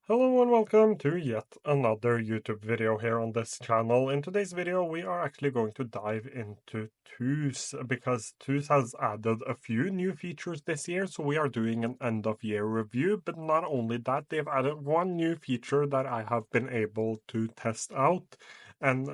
Hello and welcome to yet another YouTube video here on this channel. In today's video, we are actually going to dive into Tooz because Tooz has added a few new features this year, so we are doing an end of year review. But not only that, they've added one new feature that I have been able to test out, and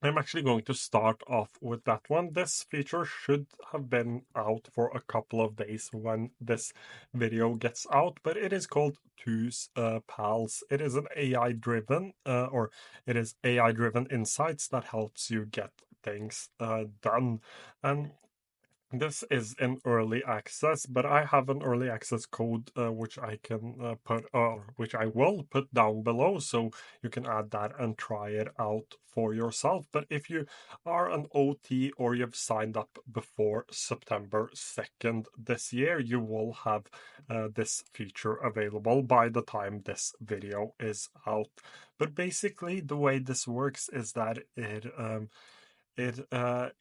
I'm actually going to start off with that one. This feature should have been out for a couple of days when this video gets out, but it is called Two's Pals. It is an AI driven, or it is AI driven insights that helps you get things done. And this is in early access, but I have an early access code which I can which I will put down below, so you can add that and try it out for yourself. But if you are an OT or you've signed up before September 2nd this year, you will have this feature available by the time this video is out. But basically, the way this works is that it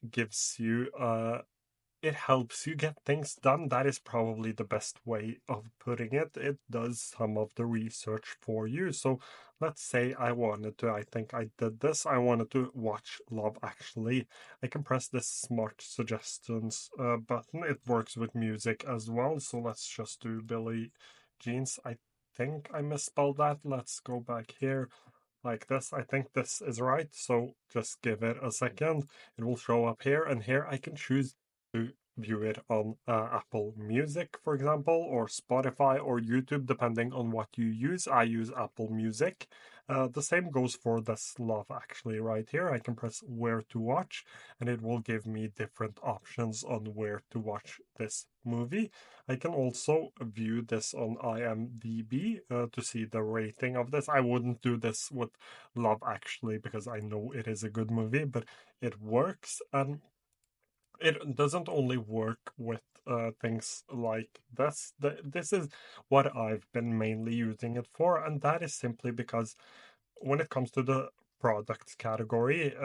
gives you it helps you get things done. That is probably the best way of putting it. It does some of the research for you. So let's say I think I did this. I wanted to watch Love Actually. I can press this smart suggestions button. It works with music as well. So let's just do Billie Jeans. I think I misspelled that. Let's go back here like this. I think this is right. So just give it a second. It will show up here, and here I can choose to view it on Apple Music, for example, or Spotify or YouTube, depending on what you use. I use Apple Music. The same goes for this Love Actually right here. I can press where to watch, and it will give me different options on where to watch this movie. I can also view this on IMDb to see the rating of this. I wouldn't do this with Love Actually because I know it is a good movie, but it works. And it doesn't only work with things like this. This is what I've been mainly using it for, and that is simply because when it comes to the products category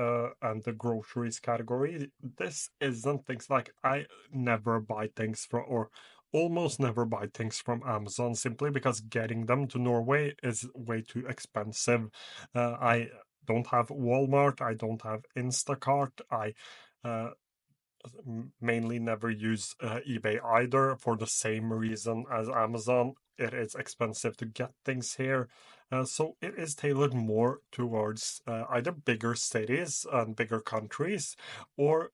and the groceries category, this isn't things like I never buy things from or almost never buy things from Amazon simply because getting them to Norway is way too expensive. I don't have Walmart, I don't have Instacart, I uh, mainly never use eBay either for the same reason as Amazon. It is expensive to get things here. So it is tailored more towards either bigger cities and bigger countries or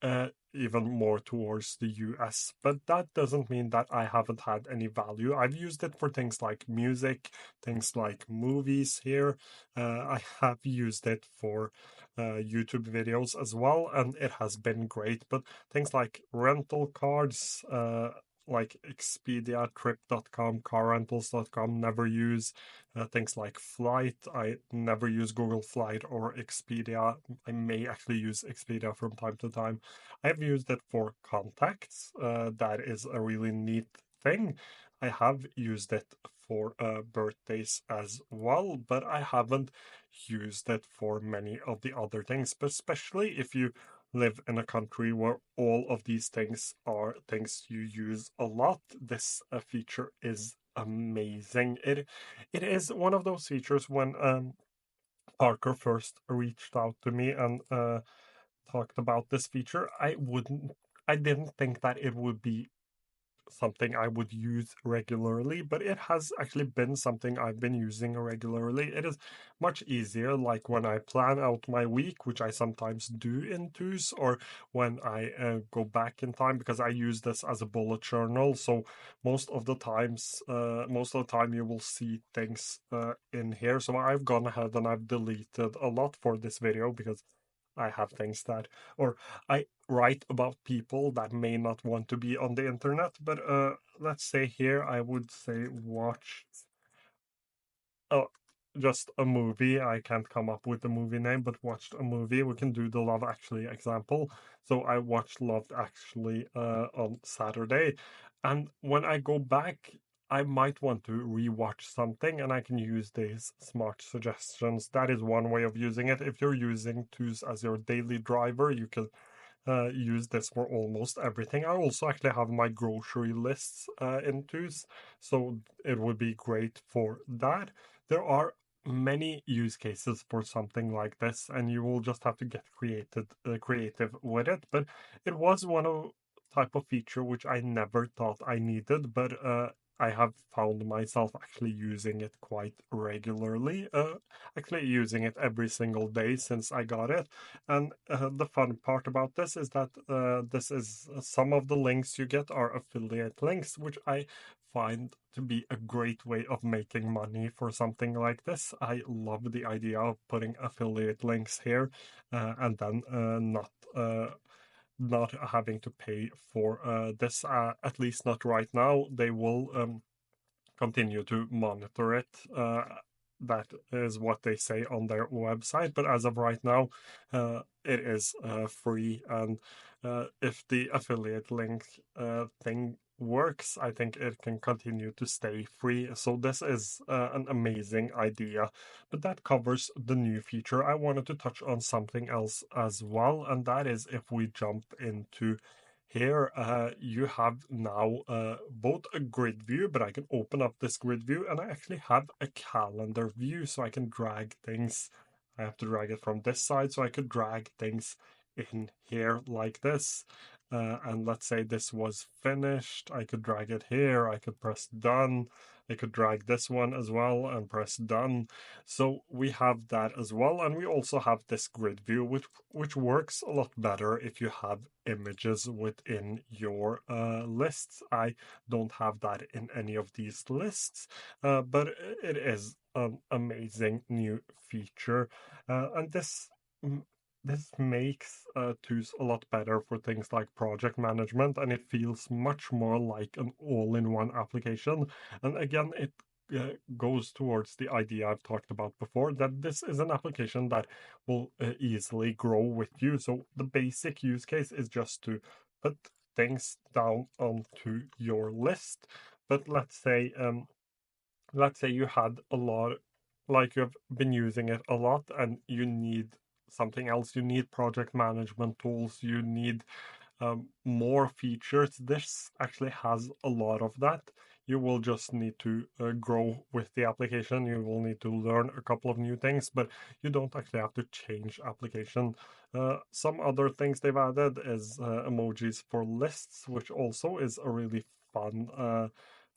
even more towards the US. But that doesn't mean that I haven't had any value. I've used it for things like music, things like movies here. I have used it for YouTube videos as well, and it has been great. But things like rental cards, like Expedia, Trip.com, CarRentals.com, never use. Things like Flight, I never use Google Flight or Expedia. I may actually use Expedia from time to time. I've used it for contacts. That is a really neat thing. I have used it for birthdays as well, but I haven't used it for many of the other things, but especially if you live in a country where all of these things are things you use a lot, this feature is amazing. It is one of those features when Parker first reached out to me and talked about this feature, I didn't think that it would be something I would use regularly, but it has actually been something I've been using regularly. It is much easier, like when I plan out my week, which I sometimes do in Twos, or when I go back in time, because I use this as a bullet journal. So most of the time, you will see things in here. So I've gone ahead and I've deleted a lot for this video because I have things that, or I write about people that may not want to be on the internet. But let's say here I would say watch uh, just a movie. I can't come up with the movie name, but watched a movie. We can do the Love Actually example. So I watched Love Actually on Saturday, and when I go back, I might want to rewatch something, and I can use these smart suggestions. That is one way of using it. If you're using Tools as your daily driver, you can use this for almost everything. I also actually have my grocery lists in Tools, so it would be great for that. there are many use cases for something like this, and you will just have to get creative with it. But it was one of type of feature which I never thought I needed, but I have found myself actually using it quite regularly. Actually using it every single day since I got it. And the fun part about this is that this is some of the links you get are affiliate links, which I find to be a great way of making money for something like this. I love the idea of putting affiliate links here and then not having to pay for this, at least not right now. They will continue to monitor it. That is what they say on their website. But as of right now, it is free. And if the affiliate link thing works, I think it can continue to stay free. So this is an amazing idea. But that covers the new feature. I wanted to touch on something else as well, and that is if we jump into here, you have now both a grid view, but I can open up this grid view and I actually have a calendar view, so I can drag things. I have to drag it from this side, so I could drag things in here like this. And let's say this was finished. I could drag it here. I could press done. I could drag this one as well and press done. So we have that as well. And we also have this grid view, which works a lot better if you have images within your lists. I don't have that in any of these lists, but it is an amazing new feature. And this makes Tools a lot better for things like project management, and it feels much more like an all-in-one application. And again, it goes towards the idea I've talked about before, that this is an application that will easily grow with you. So the basic use case is just to put things down onto your list. But let's say you had a lot, like you've been using it a lot and you need something else. You need project management tools, you need more features. This actually has a lot of that. You will just need to grow with the application. You will need to learn a couple of new things, but you don't actually have to change application. Some other things they've added is emojis for lists, which also is a really fun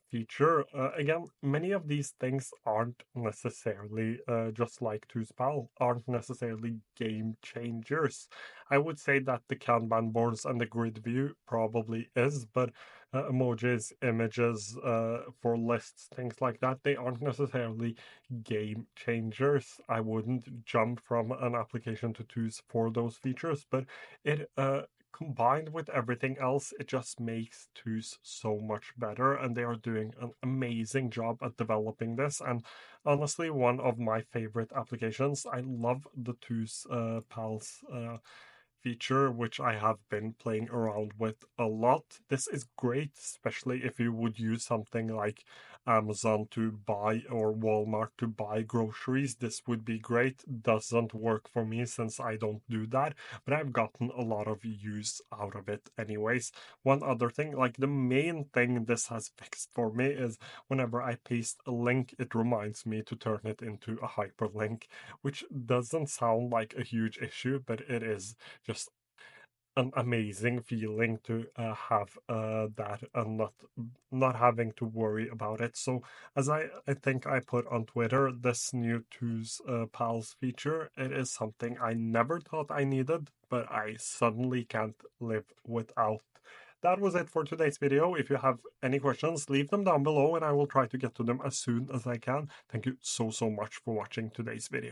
feature. Again, many of these things aren't necessarily, just like TwoSpal, aren't necessarily game changers. I would say that the Kanban boards and the grid view probably is, but emojis, images for lists, things like that, they aren't necessarily game changers. I wouldn't jump from an application to Tools for those features, but it combined with everything else, it just makes Tools so much better, and they are doing an amazing job at developing this. And honestly, one of my favorite applications. I love the Tools Pals feature, which I have been playing around with a lot. This is great, especially if you would use something like Amazon to buy or Walmart to buy groceries. This would be great. Doesn't work for me since I don't do that, but I've gotten a lot of use out of it anyways. One other thing, like the main thing this has fixed for me is whenever I paste a link, it reminds me to turn it into a hyperlink, which doesn't sound like a huge issue, but it is just an amazing feeling to have that and not having to worry about it. So as I think I put on Twitter, this new Two's Pals feature, it is something I never thought I needed, but I suddenly can't live without. That was it for today's video. If you have any questions, leave them down below and I will try to get to them as soon as I can. Thank you so much for watching today's video.